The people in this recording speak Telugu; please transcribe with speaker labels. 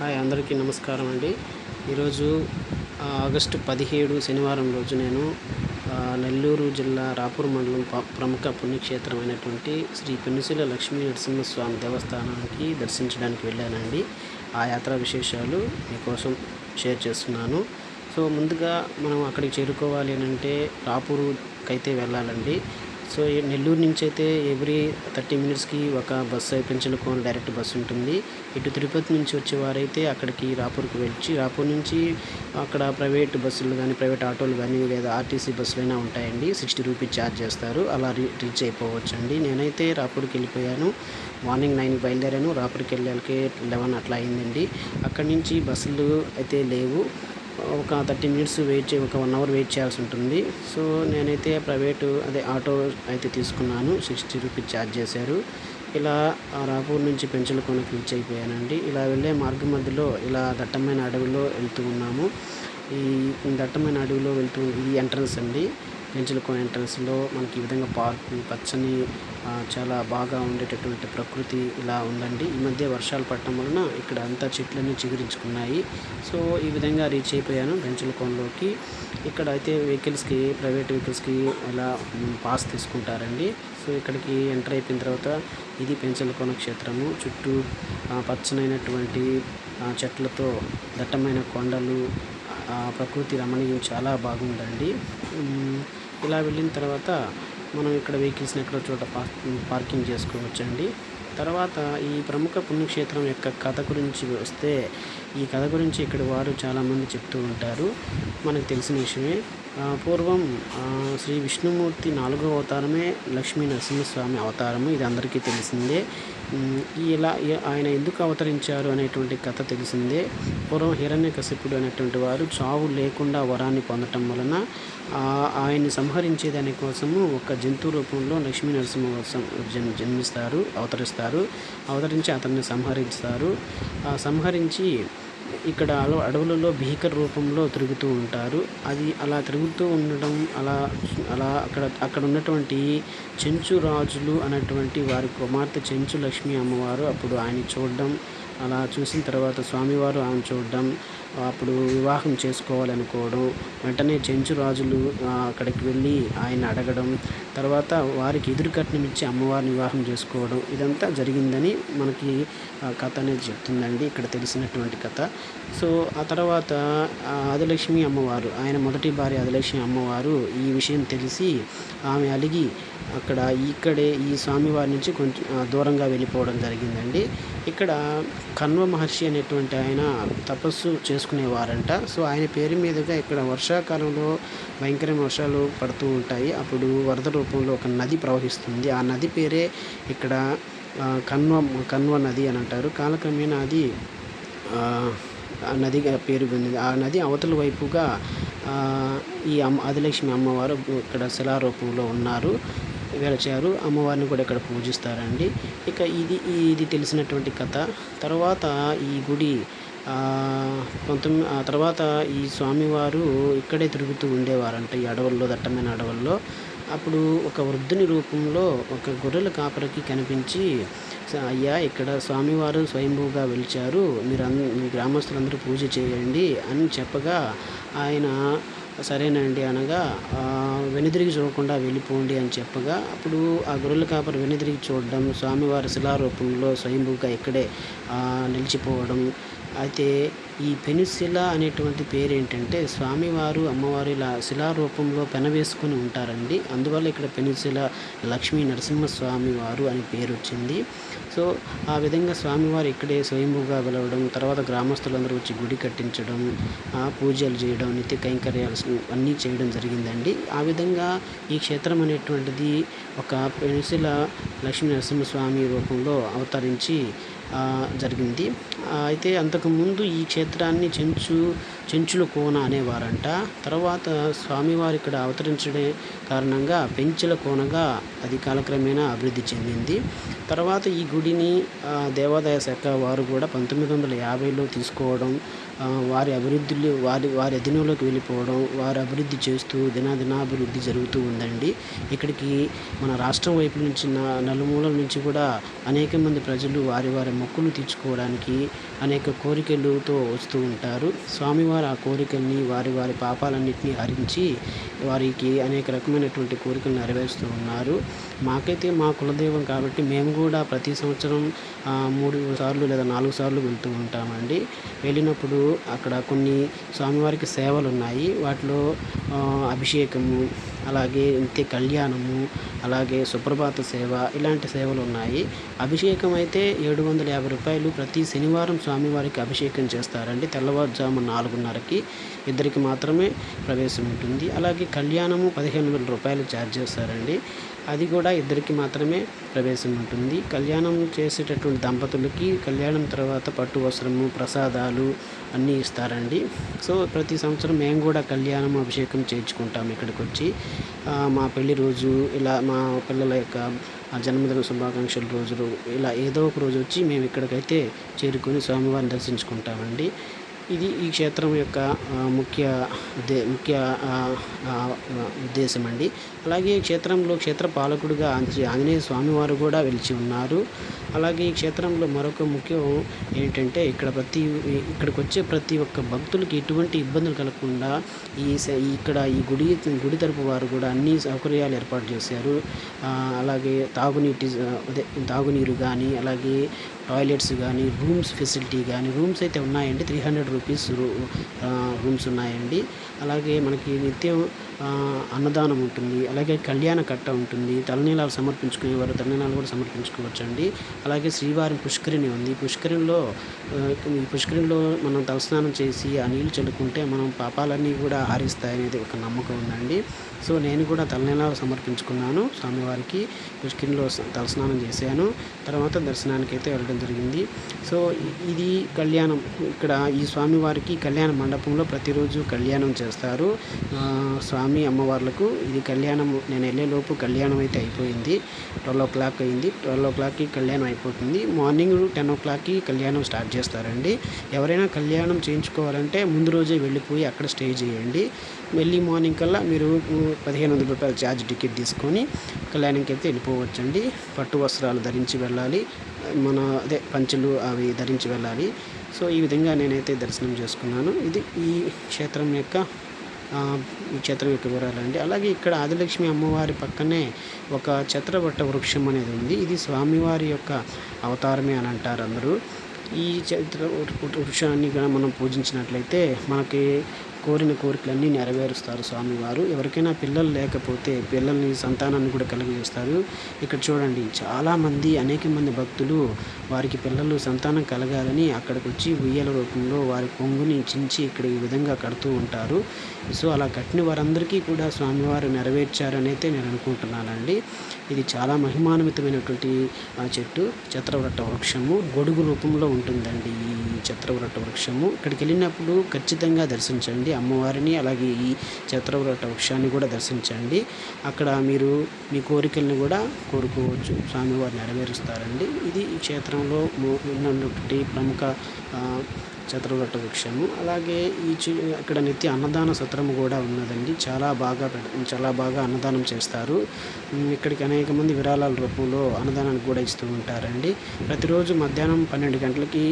Speaker 1: హాయ్ అందరికీ నమస్కారం అండి. ఈరోజు ఆగస్టు 17 శనివారం రోజు నేను నెల్లూరు జిల్లా రాపూర్ మండలం ప్రముఖ పుణ్యక్షేత్రమైనటువంటి శ్రీ పెనుసిల లక్ష్మీ నరసింహస్వామి దేవస్థానానికి దర్శించడానికి వెళ్ళానండి. ఆ యాత్రా విశేషాలు మీకోసం షేర్ చేస్తున్నాను. సో ముందుగా మనం అక్కడికి చేరుకోవాలి అని అంటే రాపూరుకి అయితే వెళ్ళాలండి. సో నెల్లూరు నుంచి అయితే ఎవ్రీ 30 మినిట్స్కి ఒక బస్సు పెంచలకోన డైరెక్ట్ బస్సు ఉంటుంది. ఇటు తిరుపతి నుంచి వచ్చేవారైతే అక్కడికి రాపూర్కి వెళ్ళి రాపూర్ నుంచి అక్కడ ప్రైవేట్ బస్సులు కానీ ప్రైవేట్ ఆటోలు కానీ లేదా ఆర్టీసీ బస్సులు అయినా ఉంటాయండి. 60 రూపీస్ ఛార్జ్ చేస్తారు. అలా రీచ్ అయిపోవచ్చు అండి. నేనైతే రాపూర్కి వెళ్ళిపోయాను. మార్నింగ్ 9కి బయలుదేరాను. రాపూర్కి వెళ్ళాకే 11 అట్లా అయిందండి. అక్కడి నుంచి బస్సులు అయితే లేవు. ఒక 30 మినిట్స్ ఒక 1 అవర్ వెయిట్ చేయాల్సి ఉంటుంది. సో నేనైతే ఆటో అయితే తీసుకున్నాను. 60 రూపీస్ ఛార్జ్ చేశారు. ఇలా రాపూర్ నుంచి పెంచలకోనకి రీచ్ అయిపోయానండి. ఇలా వెళ్ళే మార్గం మధ్యలో ఇలా దట్టమైన అడవిలో వెళ్తూ ఉన్నాము. ఈ దట్టమైన అడవిలో ఇది ఎంట్రన్స్ అండి. పెంచలకోన ఎంట్రన్స్లో మనకి ఈ విధంగా పార్కు, పచ్చని చాలా బాగా ఉండేటటువంటి ప్రకృతి ఇలా ఉందండి. ఈ మధ్య వర్షాలు పడటం వలన ఇక్కడ అంతా చెట్లన్నీ చిగురించుకున్నాయి. సో ఈ విధంగా రీచ్ అయిపోయాను పెంచలకోనలోకి. ఇక్కడ అయితే ప్రైవేట్ వెహికల్స్కి అలా పాస్ తీసుకుంటారండి. సో ఇక్కడికి ఎంటర్ అయిపోయిన తర్వాత ఇది పెంచలకోన క్షేత్రము. చుట్టూ పచ్చనైనటువంటి చెట్లతో దట్టమైన కొండలు, ప్రకృతి రమణీయం చాలా బాగుందండి. ఇలా వెళ్ళిన తర్వాత మనం ఇక్కడ వెహికల్స్ని ఎక్కడో చోట పార్కింగ్ చేసుకోవచ్చండి. తర్వాత ఈ ప్రముఖ పుణ్యక్షేత్రం యొక్క కథ గురించి వస్తే, ఈ కథ గురించి ఇక్కడ వారు చాలామంది చెప్తూ ఉంటారు. మనకు తెలిసిన విషయమే. పూర్వం శ్రీ విష్ణుమూర్తి 4వ అవతారమే లక్ష్మీ నరసింహస్వామి అవతారము. ఇది అందరికీ తెలిసిందే. ఆయన ఎందుకు అవతరించారు అనేటువంటి కథ తెలిసిందే. పూర్వం హిరణ్యకశిపుడు అనేటువంటి వారు చావు లేకుండా వరాన్ని పొందటం వలన ఆయన్ని సంహరించేదాని కోసము ఒక జంతు రూపంలో లక్ష్మీ నరసింహ అవతరించి అతన్ని సంహరించి ఇక్కడ అడవులలో భీకర రూపంలో తిరుగుతూ ఉంటారు. అది అలా తిరుగుతూ ఉండడం అక్కడ ఉన్నటువంటి చెంచు రాజులు అనేటువంటి వారి కుమార్తె చెంచు లక్ష్మీ అమ్మవారు అప్పుడు ఆయన చూడడం, అలా చూసిన తర్వాత స్వామివారు ఆమెను చూడడం, అప్పుడు వివాహం చేసుకోవాలనుకోవడం, వెంటనే చెంచు రాజులు అక్కడికి వెళ్ళి ఆయన అడగడం, తర్వాత వారికి ఎదురు కట్నం ఇచ్చి అమ్మవారిని వివాహం చేసుకోవడం, ఇదంతా జరిగిందని మనకి కథ అనేది చెప్తుందండి, ఇక్కడ తెలిసినటువంటి కథ. సో ఆ తర్వాత ఆదిలక్ష్మి అమ్మవారు, ఆయన మొదటి భార్య ఆదిలక్ష్మి అమ్మవారు ఈ విషయం తెలిసి ఆమె అలిగి ఇక్కడే ఈ స్వామివారి నుంచి కొంచెం దూరంగా వెళ్ళిపోవడం జరిగిందండి. ఇక్కడ కణ్వ మహర్షి అనేటువంటి ఆయన తపస్సు చేసుకునేవారంట. సో ఆయన పేరు మీదుగా ఇక్కడ వర్షాకాలంలో భయంకరమైన వర్షాలు పడుతూ ఉంటాయి. అప్పుడు వరద రూపంలో ఒక నది ప్రవహిస్తుంది. ఆ నది పేరే ఇక్కడ కణ్వ నది అని అంటారు. కాలక్రమేణా అది నదిగా పేరు పొందింది. ఆ నది అవతల వైపుగా ఈ ఆదిలక్ష్మి అమ్మవారు ఇక్కడ శిలారూపంలో వెలిచారు. అమ్మవారిని కూడా ఇక్కడ పూజిస్తారండి. ఇక ఇది తెలిసినటువంటి కథ. తర్వాత ఈ గుడి తర్వాత ఈ స్వామివారు ఇక్కడే తిరుగుతూ ఉండేవారంట, ఈ అడవుల్లో, దట్టమైన అడవుల్లో. అప్పుడు ఒక వృద్ధుని రూపంలో ఒక గొర్రెల కాపరికి కనిపించి, అయ్యా ఇక్కడ స్వామివారు స్వయంభూగా వెలిచారు, మీ గ్రామస్తులందరూ పూజ చేయండి అని చెప్పగా ఆయన సరేనండి అనగా వెనుదిరిగి చూడకుండా వెళ్ళిపోండి అని చెప్పగా, అప్పుడు ఆ గొర్రెల కాపరి వెనుదిరిగి చూడడం, స్వామివారి శిలారూపంలో స్వయంభూగా ఇక్కడే నిలిచిపోవడం. అయితే ఈ పెనుశిల అనేటువంటి పేరు ఏంటంటే, స్వామివారు అమ్మవారు ఇలా శిలారూపంలో పెనవేసుకొని ఉంటారండి. అందువల్ల ఇక్కడ పెనుశిల లక్ష్మీ నరసింహస్వామి వారు అని పేరు వచ్చింది. సో ఆ విధంగా స్వామివారు ఇక్కడే స్వయంభూగా వెలవడం, తర్వాత గ్రామస్తులందరూ వచ్చి గుడి కట్టించడం, పూజలు చేయడం, నిత్య కైంకర్యాలు అన్నీ చేయడం జరిగిందండి. ఆ విధంగా ఈ క్షేత్రం అనేటువంటిది ఒక పెనుశిల లక్ష్మీ నరసింహస్వామి రూపంలో అవతరించి జరిగింది. అయితే అంతకుముందు ఈ క్షేత్రాన్ని చెంచు చెంచుల కోన అనేవారంట. తర్వాత స్వామివారు ఇక్కడ అవతరించడే కారణంగా పెంచుల కోనగా అది కాలక్రమేణా అభివృద్ధి చెందింది. తర్వాత ఈ గుడిని దేవాదాయ శాఖ వారు కూడా 1950లో తీసుకోవడం, వారి అభివృద్ధిలో వారి అధీనంలోకి వెళ్ళిపోవడం, వారు అభివృద్ధి చేస్తూ దినాభివృద్ధి జరుగుతూ ఉందండి. ఇక్కడికి మన రాష్ట్రం వైపు నుంచి నలుమూలల నుంచి కూడా అనేక మంది ప్రజలు వారి మొక్కులు తీర్చుకోవడానికి అనేక కోరికలతో వస్తూ ఉంటారు. స్వామివారు ఆ కోరికల్ని వారి పాపాలన్నింటినీ హరించి వారికి అనేక రకమైనటువంటి కోరికలు నెరవేరుస్తూ ఉన్నారు. మాకైతే మా కులదైవం కాబట్టి మేము కూడా ప్రతి సంవత్సరం 3 సార్లు లేదా 4 సార్లు వెళ్తూ ఉంటామండి. వెళ్ళినప్పుడు అక్కడ కొన్ని స్వామివారికి సేవలు ఉన్నాయి. వాటిలో అభిషేకము, అలాగే నిత్య కళ్యాణము, అలాగే సుప్రభాత సేవ, ఇలాంటి సేవలు ఉన్నాయి. అభిషేకం అయితే రూ. 750 ప్రతి శనివారం స్వామివారికి అభిషేకం చేస్తారండి. తెల్లవారుజాము 4:30కి ఇద్దరికి మాత్రమే ప్రవేశం ఉంటుంది. అలాగే కళ్యాణము రూ. 15,000 ఛార్జ్ చేస్తారండి. అది కూడా ఇద్దరికి మాత్రమే ప్రవేశం ఉంటుంది. కళ్యాణం చేసేటటువంటి దంపతులకి కళ్యాణం తర్వాత పట్టు వస్త్రము, ప్రసాదాలు అన్నీ ఇస్తారండి. సో ప్రతి సంవత్సరం మేము కూడా కళ్యాణం, అభిషేకం చేయించుకుంటాం ఇక్కడికి వచ్చి. మా పెళ్లి రోజు, ఇలా మా పిల్లల యొక్క జన్మదిన శుభాకాంక్షల రోజులు, ఇలా ఏదో ఒక రోజు వచ్చి మేము ఇక్కడికైతే చేరుకొని స్వామివారిని దర్శించుకుంటామండి. ఇది ఈ క్షేత్రం యొక్క ముఖ్య ఉద్దేశం అండి. అలాగే ఈ క్షేత్రంలో క్షేత్ర పాలకుడిగా శ్రీ ఆంజనేయ స్వామివారు కూడా వెలిచి ఉన్నారు. అలాగే ఈ క్షేత్రంలో మరొక ముఖ్యం ఏంటంటే ఇక్కడికి వచ్చే ప్రతి ఒక్క భక్తులకి ఎటువంటి ఇబ్బందులు కలగకుండా ఇక్కడ ఈ గుడి తరపు వారు కూడా అన్ని సౌకర్యాలు ఏర్పాటు చేశారు. అలాగే తాగునీరు కానీ, అలాగే టాయిలెట్స్ కానీ, రూమ్స్ ఫెసిలిటీ కానీ, రూమ్స్ అయితే ఉన్నాయండి. ₹300 రూమ్స్ ఉన్నాయండి. అలాగే మనకి నిత్యం అన్నదానం ఉంటుంది. అలాగే కళ్యాణ కట్ట ఉంటుంది. తలనీలాలు సమర్పించుకునేవారు తలనీలాలు కూడా సమర్పించుకోవచ్చండి. అలాగే శ్రీవారి పుష్కరిణి ఉంది. ఈ పుష్కరిణిలో మనం తలస్నానం చేసి ఆ నీళ్ళు చల్లుకుంటే మనం పాపాలన్నీ కూడా హరిస్తాయనేది ఒక నమ్మకం ఉందండి. సో నేను కూడా తలనీలాలు సమర్పించుకున్నాను స్వామివారికి. పుష్కరిణిలో తలస్నానం చేశాను. తర్వాత దర్శనానికి అయితే వెళ్ళడం జరిగింది. సో ఇది కళ్యాణం. ఇక్కడ ఈ స్వామివారికి కళ్యాణ మండపంలో ప్రతిరోజు కళ్యాణం చేస్తారు. స్వామి అమ్మవార్లకు ఇది కళ్యాణం. నేను వెళ్ళేలోపు కళ్యాణం అయితే అయిపోయింది. 12 అయింది. 12కి కళ్యాణం అయిపోతుంది. మార్నింగ్ 10 కళ్యాణం స్టార్ట్ చేస్తారండి. ఎవరైనా కళ్యాణం చేయించుకోవాలంటే ముందు రోజే వెళ్ళిపోయి అక్కడ స్టే చేయండి. ఎర్లీ మార్నింగ్ కల్లా మీరు ₹1,500 ఛార్జ్ టికెట్ తీసుకొని కళ్యాణంకి అయితే వెళ్ళిపోవచ్చండి. పట్టు వస్త్రాలు ధరించి వెళ్ళాలి. పంచెలు అవి ధరించి వెళ్ళాలి. సో ఈ విధంగా నేనైతే దర్శనం చేసుకున్నాను. ఇది ఈ క్షేత్రం యొక్క వివరాలండి. అలాగే ఇక్కడ ఆదిలక్ష్మి అమ్మవారి పక్కనే ఒక ఛత్రవట వృక్షం అనేది ఉంది. ఇది స్వామివారి యొక్క అవతారమే అని అంటారు అందరూ. ఈ వృక్షాన్ని మనం పూజించినట్లయితే మనకి కోరిన కోరికలన్నీ నెరవేరుస్తారు స్వామివారు. ఎవరికైనా పిల్లలు లేకపోతే పిల్లల్ని, సంతానాన్ని కూడా కలుగజేస్తారు. ఇక్కడ చూడండి, చాలామంది అనేక మంది భక్తులు వారికి పిల్లలు, సంతానం కలగాలని అక్కడికి వచ్చి ఉయ్యాల రూపంలో వారి కొంగుని చించి ఇక్కడ ఈ విధంగా కడుతూ ఉంటారు. సో అలా కట్టిన వారందరికీ కూడా స్వామివారు నెరవేర్చారని అయితే నేను అనుకుంటున్నానండి. ఇది చాలా మహిమాన్వితమైనటువంటి చెట్టు, ఛత్రవట వృక్షము. గొడుగు రూపంలో ఉంటుందండి ఈ ఛత్రవట వృక్షము. ఇక్కడికి వెళ్ళినప్పుడు ఖచ్చితంగా దర్శించండి అమ్మవారిని. అలాగే ఈ ఛత్రవట వృక్షాన్ని కూడా దర్శించండి. అక్కడ మీరు మీ కోరికల్ని కూడా కోరుకోవచ్చు. స్వామివారు నెరవేరుస్తారండి. ఇది ఈ క్షేత్రంలో ఉన్నటువంటి ప్రముఖ ఛత్రవట వృక్షము. అలాగే ఇక్కడ నిత్య అన్నదాన సత్రము కూడా ఉన్నదండి. చాలా బాగా అన్నదానం చేస్తారు. ఇక్కడికి అనేక మంది విరాళాల రూపంలో అన్నదానానికి కూడా ఇస్తూ ఉంటారండి. ప్రతిరోజు మధ్యాహ్నం 12 గంటలకి